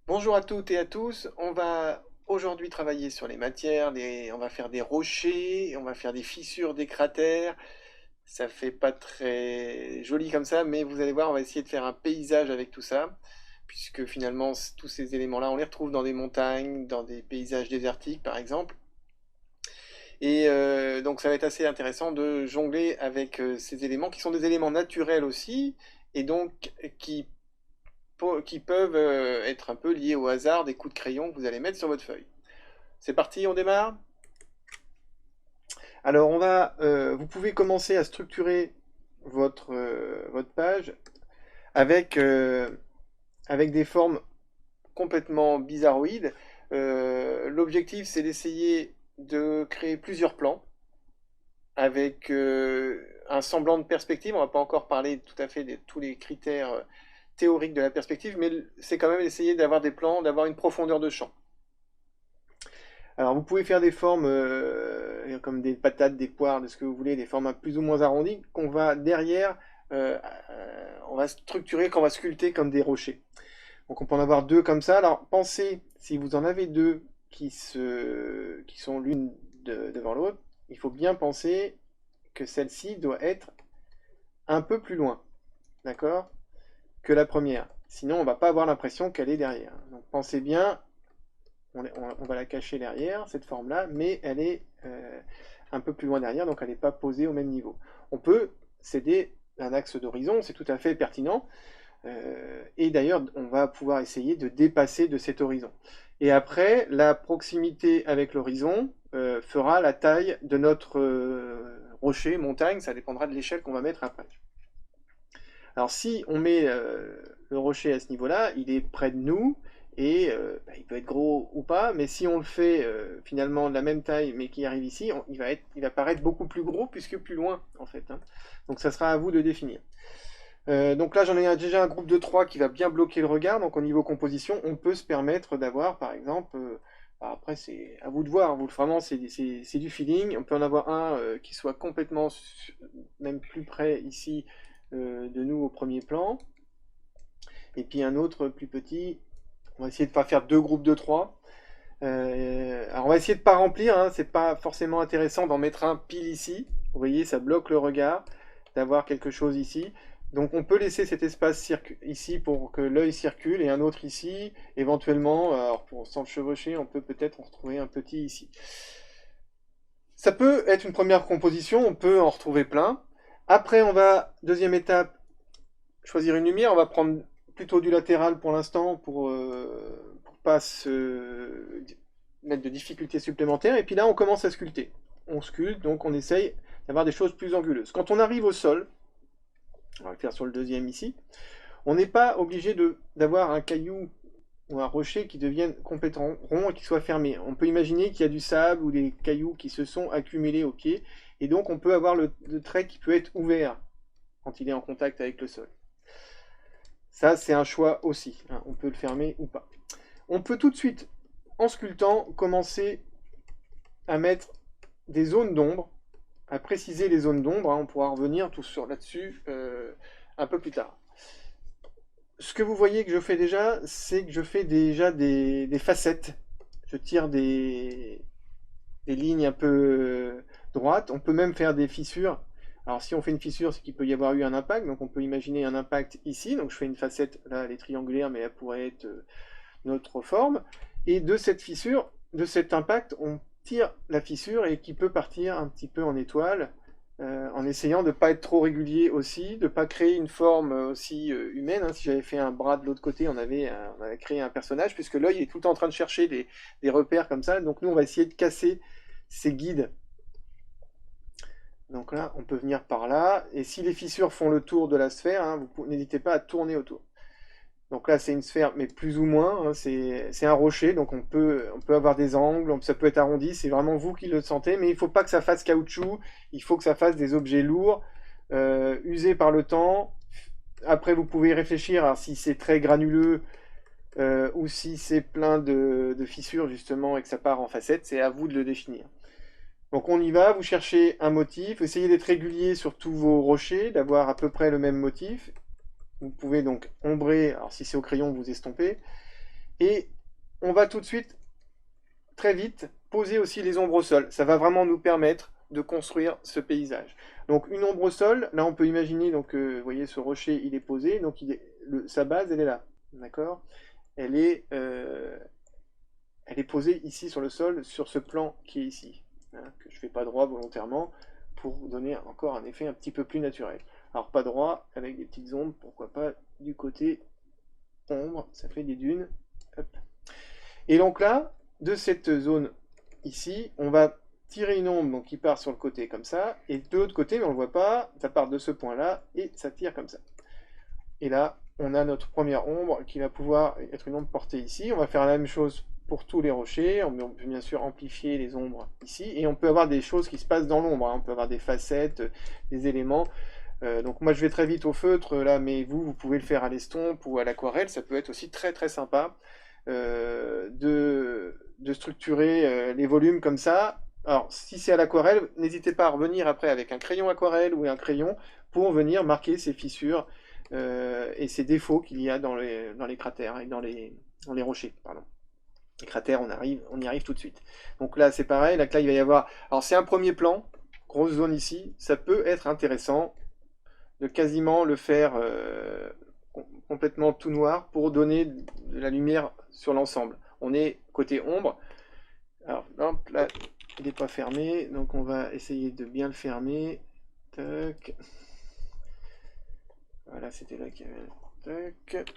Bonjour à toutes et à tous. On va aujourd'hui travailler sur les matières, on va faire des rochers, on va faire des fissures, des cratères. Ça fait pas très joli comme ça, mais vous allez voir, on va essayer de faire un paysage avec tout ça, puisque finalement, tous ces éléments-là, on les retrouve dans des montagnes, dans des paysages désertiques, par exemple. Et donc, ça va être assez intéressant de jongler avec ces éléments, qui sont des éléments naturels aussi, et donc qui peuvent être un peu liés au hasard des coups de crayon que vous allez mettre sur votre feuille. C'est parti, on démarre. Alors vous pouvez commencer à structurer votre page avec, avec des formes complètement bizarroïdes. L'objectif, c'est d'essayer de créer plusieurs plans avec un semblant de perspective. On ne va pas encore parler tout à fait de tous les critères théoriques de la perspective, mais c'est quand même essayer d'avoir des plans, d'avoir une profondeur de champ. Alors vous pouvez faire des formes comme des patates, des poires, de ce que vous voulez, des formes plus ou moins arrondies qu'on va derrière, on va structurer, qu'on va sculpter comme des rochers. Donc on peut en avoir deux comme ça. Alors pensez, si vous en avez deux qui sont l'une devant l'autre, il faut bien penser que celle-ci doit être un peu plus loin, d'accord, que la première. Sinon on ne va pas avoir l'impression qu'elle est derrière. Donc pensez bien, on va la cacher derrière, cette forme-là, mais elle est un peu plus loin derrière, donc elle n'est pas posée au même niveau. On peut céder un axe d'horizon, c'est tout à fait pertinent, et d'ailleurs, on va pouvoir essayer de dépasser de cet horizon. Et après, la proximité avec l'horizon fera la taille de notre rocher, montagne, ça dépendra de l'échelle qu'on va mettre après. Alors si on met le rocher à ce niveau-là, il est près de nous et il peut être gros ou pas, mais si on le fait finalement de la même taille mais qui arrive ici, il va paraître beaucoup plus gros puisque plus loin en fait, hein. Donc ça sera à vous de définir. Donc là j'en ai déjà un groupe de 3 qui va bien bloquer le regard, donc au niveau composition, on peut se permettre d'avoir par exemple, après c'est à vous de voir, vous, vraiment c'est du feeling, on peut en avoir un qui soit complètement, même plus près ici de nous au premier plan, et puis un autre plus petit. On va essayer de ne pas faire deux groupes de trois. Alors on va essayer de ne pas remplir, hein, c'est pas forcément intéressant d'en mettre un pile ici. Vous voyez, ça bloque le regard, d'avoir quelque chose ici. Donc on peut laisser cet espace ici pour que l'œil circule et un autre ici. Éventuellement, alors sans le chevaucher, on peut peut-être en retrouver un petit ici. Ça peut être une première composition, on peut en retrouver plein. Après, deuxième étape, choisir une lumière. On va prendre plutôt du latéral pour l'instant pour pas se mettre de difficultés supplémentaires. Et puis là, on commence à sculpter. On sculpte, donc on essaye d'avoir des choses plus anguleuses. Quand on arrive au sol, on va le faire sur le deuxième ici, on n'est pas obligé d'avoir un caillou ou un rocher qui devienne complètement rond et qui soit fermé. On peut imaginer qu'il y a du sable ou des cailloux qui se sont accumulés au pied, et donc on peut avoir le trait qui peut être ouvert quand il est en contact avec le sol. Ça, c'est un choix aussi, hein. On peut le fermer ou pas. On peut tout de suite, en sculptant, commencer à mettre des zones d'ombre, à préciser les zones d'ombre, hein. On pourra revenir tout sur là-dessus un peu plus tard. Ce que vous voyez que je fais déjà, c'est que je fais déjà des facettes. Je tire des lignes un peu droites. On peut même faire des fissures. Alors si on fait une fissure, c'est qu'il peut y avoir eu un impact. Donc on peut imaginer un impact ici. Donc je fais une facette, là elle est triangulaire, mais elle pourrait être notre forme. Et de cette fissure, de cet impact, on tire la fissure et qui peut partir un petit peu en étoile, en essayant de ne pas être trop régulier aussi, de ne pas créer une forme aussi humaine, hein. Si j'avais fait un bras de l'autre côté, on avait créé un personnage, puisque l'œil est tout le temps en train de chercher des repères comme ça. Donc nous, on va essayer de casser ces guides. Donc là, on peut venir par là. Et si les fissures font le tour de la sphère, hein, vous n'hésitez pas à tourner autour. Donc là, c'est une sphère, mais plus ou moins, hein, c'est un rocher, donc on peut avoir des angles, ça peut être arrondi, c'est vraiment vous qui le sentez, mais il ne faut pas que ça fasse caoutchouc, il faut que ça fasse des objets lourds, usés par le temps. Après, vous pouvez réfléchir à si c'est très granuleux ou si c'est plein de fissures, justement, et que ça part en facettes, c'est à vous de le définir. Donc on y va, vous cherchez un motif, essayez d'être régulier sur tous vos rochers, d'avoir à peu près le même motif. Vous pouvez donc ombrer, alors si c'est au crayon, vous estompez. Et on va tout de suite, très vite, poser aussi les ombres au sol. Ça va vraiment nous permettre de construire ce paysage. Donc une ombre au sol, là on peut imaginer, donc vous voyez ce rocher il est posé, donc sa base elle est là, d'accord, elle est, euh, elle est posée ici sur le sol, sur ce plan qui est ici, hein, que je fais pas droit volontairement pour donner encore un effet un petit peu plus naturel. Alors pas droit, avec des petites ombres, pourquoi pas du côté ombre, ça fait des dunes. Hop. Et donc là, de cette zone ici, on va tirer une ombre donc, qui part sur le côté comme ça, et de l'autre côté, mais on ne le voit pas, ça part de ce point-là, et ça tire comme ça. Et là, on a notre première ombre qui va pouvoir être une ombre portée ici. On va faire la même chose pour tous les rochers. On peut bien sûr amplifier les ombres ici, et on peut avoir des choses qui se passent dans l'ombre, hein. On peut avoir des facettes, des éléments. Donc moi je vais très vite au feutre là, mais vous pouvez le faire à l'estompe ou à l'aquarelle, ça peut être aussi très très sympa de structurer les volumes comme ça. Alors si c'est à l'aquarelle, n'hésitez pas à revenir après avec un crayon aquarelle ou un crayon pour venir marquer ces fissures et ces défauts qu'il y a dans les cratères et dans les rochers, pardon. Les cratères, on y arrive tout de suite. Donc là c'est pareil, là il va y avoir, alors c'est un premier plan, grosse zone ici, ça peut être intéressant de quasiment le faire complètement tout noir pour donner de la lumière sur l'ensemble. On est côté ombre. Alors là, il n'est pas fermé, donc on va essayer de bien le fermer. Tac. Voilà, c'était là qu'il y avait. Tac.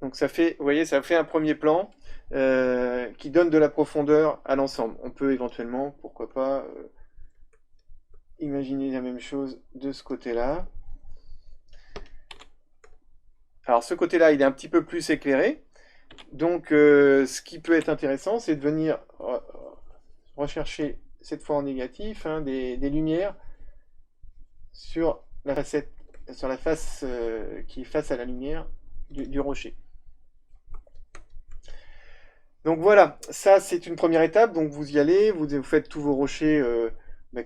Donc ça fait, vous voyez, ça fait un premier plan qui donne de la profondeur à l'ensemble. On peut éventuellement, pourquoi pas, imaginer la même chose de ce côté-là. Alors ce côté-là, il est un petit peu plus éclairé. Donc ce qui peut être intéressant, c'est de venir rechercher, cette fois en négatif, hein, des lumières sur la facette, sur la face qui est face à la lumière du rocher. Donc voilà, ça c'est une première étape. Donc vous y allez, vous faites tous vos rochers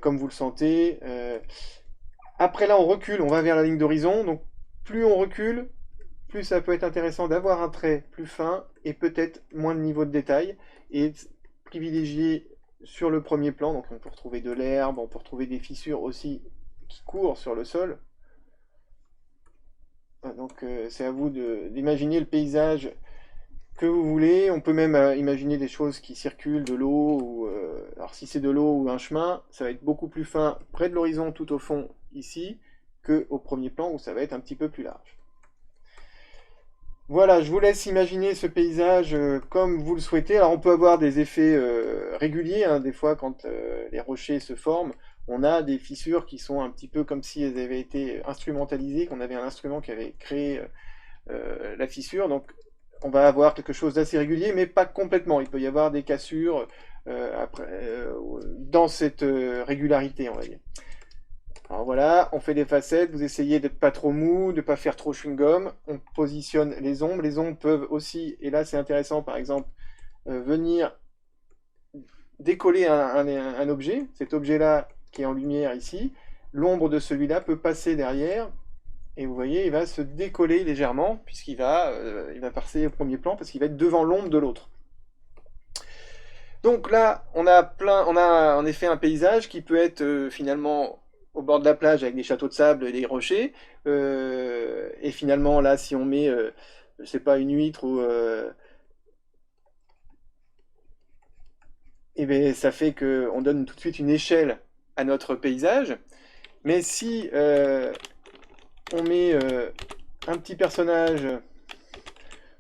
comme vous le sentez. Après là, on recule, on va vers la ligne d'horizon. Donc plus on recule, plus ça peut être intéressant d'avoir un trait plus fin et peut-être moins de niveau de détail et privilégier sur le premier plan. Donc on peut retrouver de l'herbe, on peut retrouver des fissures aussi qui courent sur le sol. Donc c'est à vous d'imaginer le paysage que vous voulez. On peut même imaginer des choses qui circulent, de l'eau. Alors si c'est de l'eau ou un chemin, ça va être beaucoup plus fin près de l'horizon tout au fond ici que au premier plan où ça va être un petit peu plus large. Voilà, je vous laisse imaginer ce paysage comme vous le souhaitez. Alors on peut avoir des effets réguliers, hein. Des fois quand les rochers se forment, on a des fissures qui sont un petit peu comme si elles avaient été instrumentalisées, qu'on avait un instrument qui avait créé la fissure. Donc on va avoir quelque chose d'assez régulier, mais pas complètement. Il peut y avoir des cassures dans cette régularité, on va dire. Alors voilà, on fait des facettes, vous essayez d'être pas trop mou, de ne pas faire trop chewing-gum, on positionne les ombres. Les ombres peuvent aussi, et là c'est intéressant par exemple, venir décoller un objet, cet objet-là qui est en lumière ici, l'ombre de celui-là peut passer derrière, et vous voyez, il va se décoller légèrement, puisqu'il il va passer au premier plan, parce qu'il va être devant l'ombre de l'autre. Donc là, on a en effet un paysage qui peut être finalement au bord de la plage avec des châteaux de sable et des rochers. Et finalement, là, si on met, je sais pas, une huître ou. Eh bien, ça fait qu'on donne tout de suite une échelle à notre paysage. Mais si on met un petit personnage,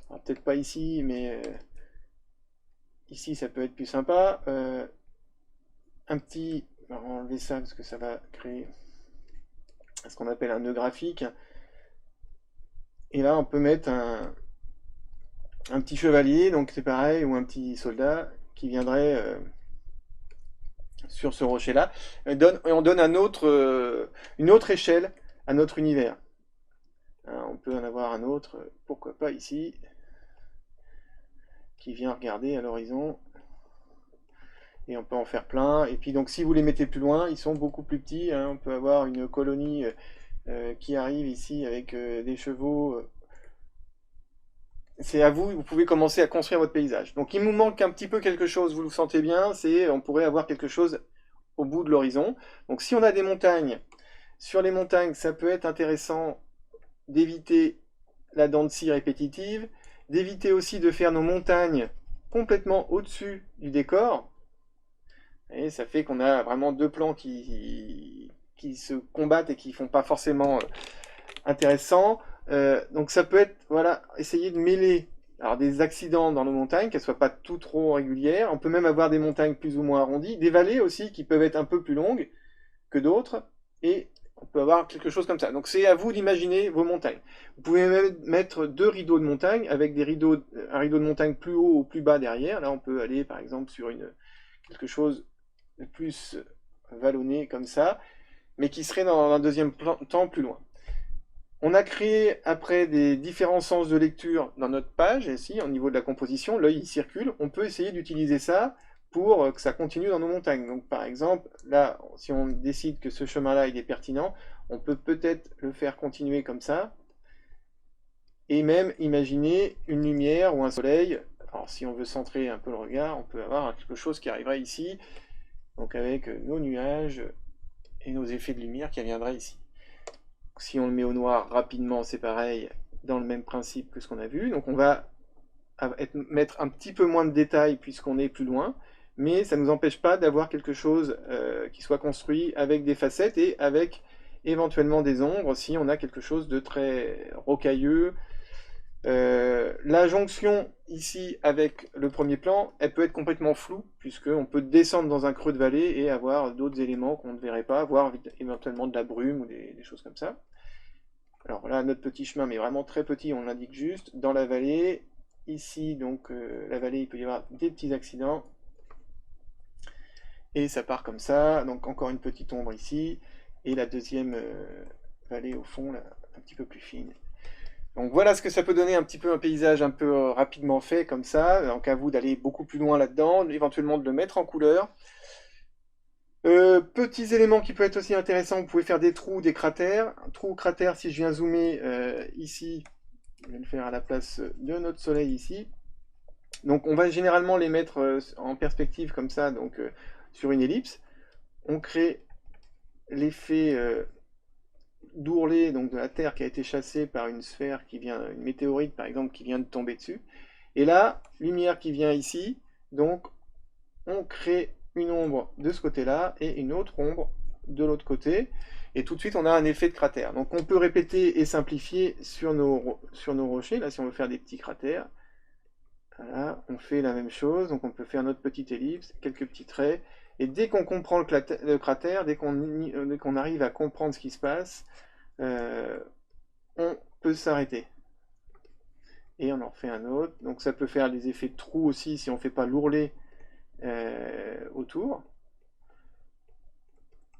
peut-être pas ici, mais ici ça peut être plus sympa. Un petit. On va enlever ça parce que ça va créer ce qu'on appelle un nœud graphique. Et là, on peut mettre un petit chevalier, donc c'est pareil, ou un petit soldat qui viendrait sur ce rocher-là. Et on donne une autre échelle à notre univers. Hein, on peut en avoir un autre, pourquoi pas ici, qui vient regarder à l'horizon. Et on peut en faire plein. Et puis donc si vous les mettez plus loin, ils sont beaucoup plus petits, hein. On peut avoir une colonie qui arrive ici avec des chevaux c'est à vous, vous pouvez commencer à construire votre paysage. Donc il nous manque un petit peu quelque chose, vous le sentez bien, c'est on pourrait avoir quelque chose au bout de l'horizon. Donc si on a des montagnes, sur les montagnes, ça peut être intéressant d'éviter la dent de scie répétitive, d'éviter aussi de faire nos montagnes complètement au-dessus du décor. Et ça fait qu'on a vraiment deux plans qui se combattent et qui ne font pas forcément intéressant. Donc ça peut être, voilà, essayer de mêler alors des accidents dans nos montagnes, qu'elles ne soient pas tout trop régulières. On peut même avoir des montagnes plus ou moins arrondies, des vallées aussi qui peuvent être un peu plus longues que d'autres, et on peut avoir quelque chose comme ça. Donc c'est à vous d'imaginer vos montagnes. Vous pouvez même mettre deux rideaux de montagne avec des rideaux, un rideau de montagne plus haut ou plus bas derrière. Là on peut aller par exemple sur quelque chose de plus vallonné comme ça, mais qui serait dans un deuxième temps plus loin. On a créé après des différents sens de lecture dans notre page, ici, au niveau de la composition, l'œil il circule, on peut essayer d'utiliser ça pour que ça continue dans nos montagnes. Donc par exemple, là, si on décide que ce chemin-là il est pertinent, on peut peut-être le faire continuer comme ça, et même imaginer une lumière ou un soleil. Alors si on veut centrer un peu le regard, on peut avoir quelque chose qui arriverait ici, donc avec nos nuages et nos effets de lumière qui viendraient ici. Si on le met au noir rapidement, c'est pareil, dans le même principe que ce qu'on a vu. Donc on va mettre un petit peu moins de détails puisqu'on est plus loin, mais ça ne nous empêche pas d'avoir quelque chose qui soit construit avec des facettes et avec éventuellement des ombres si on a quelque chose de très rocailleux. La jonction ici avec le premier plan, elle peut être complètement floue puisqu'on peut descendre dans un creux de vallée et avoir d'autres éléments qu'on ne verrait pas, voire éventuellement de la brume ou des choses comme ça. Alors là, notre petit chemin, mais vraiment très petit, on l'indique juste, dans la vallée. Ici, donc, la vallée, il peut y avoir des petits accidents. Et ça part comme ça. Donc encore une petite ombre ici. Et la deuxième vallée au fond, là, un petit peu plus fine. Donc voilà ce que ça peut donner un petit peu un paysage un peu rapidement fait comme ça. Donc à vous d'aller beaucoup plus loin là-dedans, éventuellement de le mettre en couleur. Petits éléments qui peuvent être aussi intéressants, vous pouvez faire des trous, des cratères. Un trou ou cratère, si je viens zoomer ici, je vais le faire à la place de notre soleil ici. Donc on va généralement les mettre en perspective comme ça, donc sur une ellipse. On crée l'effet d'ourlet, donc de la Terre qui a été chassée par une sphère qui vient, une météorite par exemple, qui vient de tomber dessus. Et là, lumière qui vient ici, donc on crée une ombre de ce côté-là et une autre ombre de l'autre côté. Et tout de suite, on a un effet de cratère. Donc on peut répéter et simplifier sur nos rochers. Là, si on veut faire des petits cratères, voilà, on fait la même chose. Donc on peut faire notre petite ellipse, quelques petits traits. Et dès qu'on comprend le cratère, dès qu'on arrive à comprendre ce qui se passe, on peut s'arrêter. Et on en refait un autre. Donc ça peut faire des effets de trous aussi si on ne fait pas l'ourlet autour.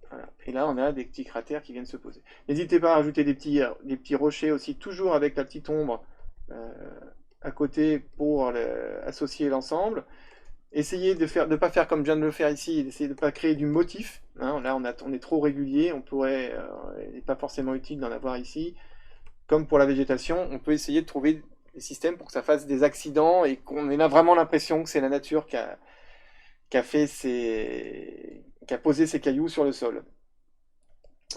Voilà. Et là, on a des petits cratères qui viennent se poser. N'hésitez pas à rajouter des petits rochers aussi, toujours avec la petite ombre à côté pour associer l'ensemble. Essayez de ne pas faire comme je viens de le faire ici, d'essayer de ne pas créer du motif. Hein. Là, on est trop régulier, il n'est pas forcément utile d'en avoir ici. Comme pour la végétation, on peut essayer de trouver des systèmes pour que ça fasse des accidents et qu'on ait là vraiment l'impression que c'est la nature qui a posé ses cailloux sur le sol.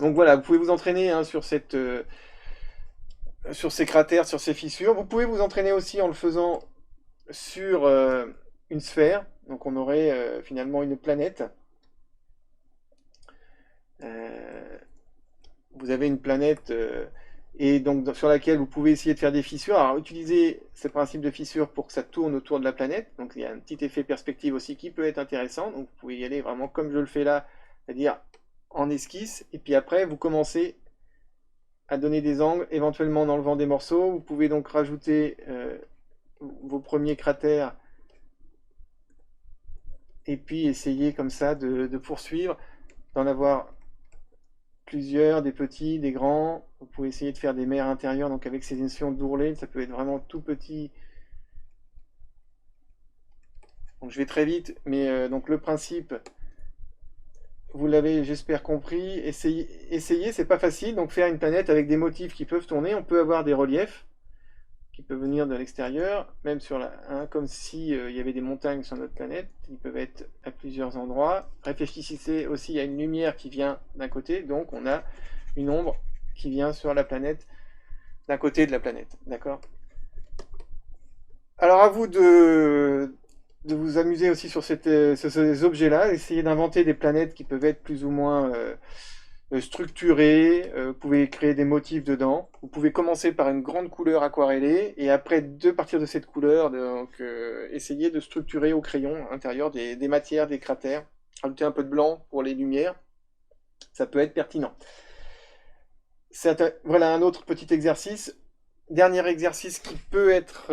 Donc voilà, vous pouvez vous entraîner hein, sur ces cratères, sur ces fissures. Vous pouvez vous entraîner aussi en le faisant sur une sphère. Donc on aurait finalement une planète. Vous avez une planète et donc sur laquelle vous pouvez essayer de faire des fissures. Alors utilisez ce principe de fissure pour que ça tourne autour de la planète. Donc il y a un petit effet perspective aussi qui peut être intéressant. Donc vous pouvez y aller vraiment comme je le fais là, c'est-à-dire en esquisse. Et puis après vous commencez à donner des angles, éventuellement en enlevant des morceaux. Vous pouvez donc rajouter vos premiers cratères et puis essayer comme ça de poursuivre, d'en avoir plusieurs, des petits, des grands. Vous pouvez essayer de faire des mers intérieures, donc avec ces notions d'ourlet, ça peut être vraiment tout petit. Donc je vais très vite, mais donc le principe, vous l'avez j'espère compris. Essayez, c'est pas facile, donc faire une planète avec des motifs qui peuvent tourner, on peut avoir des reliefs. qui peuvent venir de l'extérieur, même sur comme si il y avait des montagnes sur notre planète, ils peuvent être à plusieurs endroits. Réfléchissez aussi à une lumière qui vient d'un côté, donc on a une ombre qui vient sur la planète, d'un côté de la planète, d'accord? Alors à vous de vous amuser aussi sur ces objets-là, essayer d'inventer des planètes qui peuvent être plus ou moins structurées, vous pouvez créer des motifs dedans, vous pouvez commencer par une grande couleur aquarellée, et après, de partir de cette couleur, donc, essayer de structurer au crayon à l'intérieur des matières, des cratères, rajouter un peu de blanc pour les lumières, ça peut être pertinent. Voilà un autre petit exercice. Dernier exercice qui peut être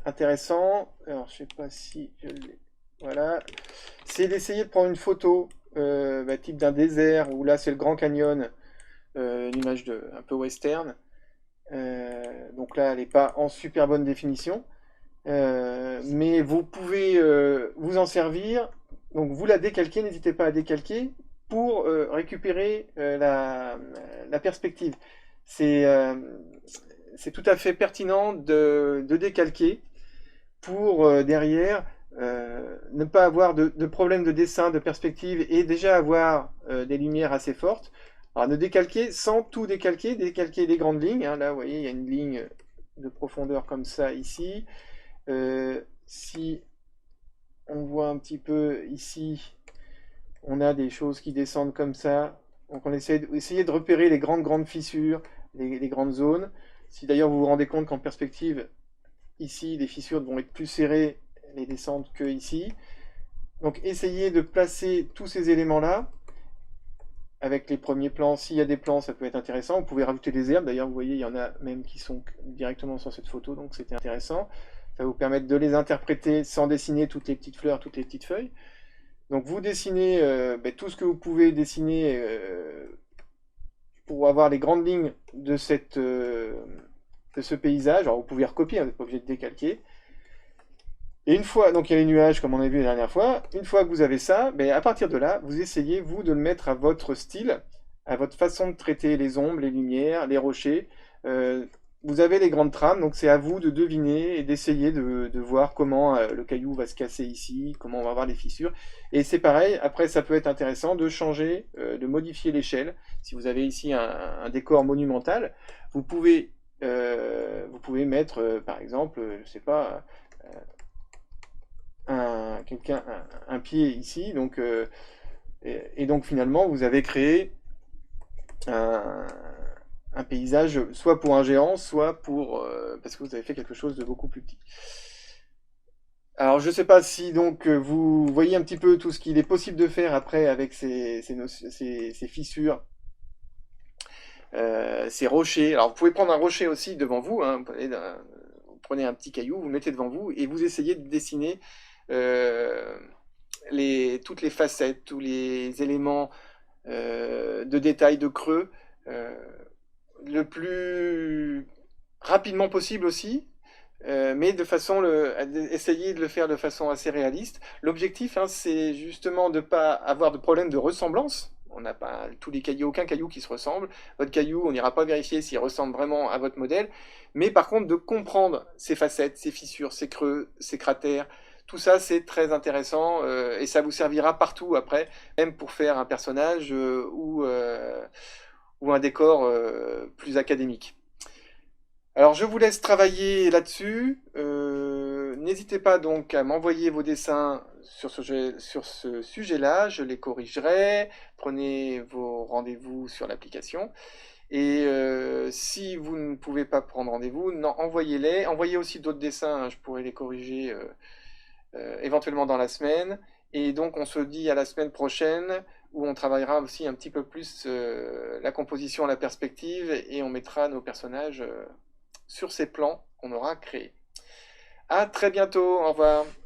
intéressant, alors je sais pas si je l'ai, voilà, c'est d'essayer de prendre une photo type d'un désert, où là c'est le Grand Canyon, une image un peu western, donc là elle n'est pas en super bonne définition, mais vous pouvez vous en servir, donc vous la décalquez, n'hésitez pas à décalquer pour récupérer la perspective. C'est c'est tout à fait pertinent de décalquer pour derrière ne pas avoir de problème de dessin, de perspective et déjà avoir des lumières assez fortes. Alors ne décalquer sans tout décalquer, décalquer les grandes lignes. Hein. Là, vous voyez, il y a une ligne de profondeur comme ça ici. Si on voit un petit peu ici, on a des choses qui descendent comme ça. Donc on essaie de repérer les grandes fissures, les grandes zones. Si d'ailleurs vous vous rendez compte qu'en perspective, ici, les fissures vont être plus serrées, les descentes, que ici. Donc essayez de placer tous ces éléments-là avec les premiers plans. S'il y a des plans, ça peut être intéressant. Vous pouvez rajouter des herbes. D'ailleurs, vous voyez, il y en a même qui sont directement sur cette photo, donc c'était intéressant. Ça va vous permettre de les interpréter sans dessiner toutes les petites fleurs, toutes les petites feuilles. Donc vous dessinez tout ce que vous pouvez dessiner pour avoir les grandes lignes de ce paysage. Alors vous pouvez recopier, vous n'êtes pas obligé de décalquer. Et une fois, donc il y a les nuages comme on a vu la dernière fois, une fois que vous avez ça, à partir de là, vous essayez, vous, de le mettre à votre style, à votre façon de traiter les ombres, les lumières, les rochers. Vous avez les grandes trames, donc c'est à vous de deviner et d'essayer de voir comment le caillou va se casser ici, comment on va avoir les fissures. Et c'est pareil, après ça peut être intéressant de changer, de modifier l'échelle. Si vous avez ici un décor monumental, vous pouvez mettre, par exemple, je sais pas, un pied ici, donc, et donc finalement vous avez créé un paysage soit pour un géant, soit pour parce que vous avez fait quelque chose de beaucoup plus petit. Alors je sais pas si donc vous voyez un petit peu tout ce qu'il est possible de faire après avec ces fissures, ces rochers. Alors vous pouvez prendre un rocher aussi devant vous, hein, vous prenez un petit caillou, vous le mettez devant vous et vous essayez de dessiner toutes les facettes, tous les éléments de détail, de creux, le plus rapidement possible aussi, mais essayer de le faire de façon assez réaliste. L'objectif, hein, c'est justement de ne pas avoir de problème de ressemblance. On n'a pas aucun caillou qui se ressemble. Votre caillou, on n'ira pas vérifier s'il ressemble vraiment à votre modèle, mais par contre de comprendre ces facettes, ces fissures, ces creux, ces cratères. Tout ça, c'est très intéressant et ça vous servira partout après, même pour faire un personnage ou un décor plus académique. Alors je vous laisse travailler là-dessus. N'hésitez pas donc à m'envoyer vos dessins sur ce sujet-là, je les corrigerai. Prenez vos rendez-vous sur l'application. Et si vous ne pouvez pas prendre rendez-vous, envoyez-les. Envoyez aussi d'autres dessins, hein, je pourrais les corriger éventuellement dans la semaine. Et donc on se dit à la semaine prochaine où on travaillera aussi un petit peu plus la composition, la perspective et on mettra nos personnages sur ces plans qu'on aura créés. À très bientôt, au revoir.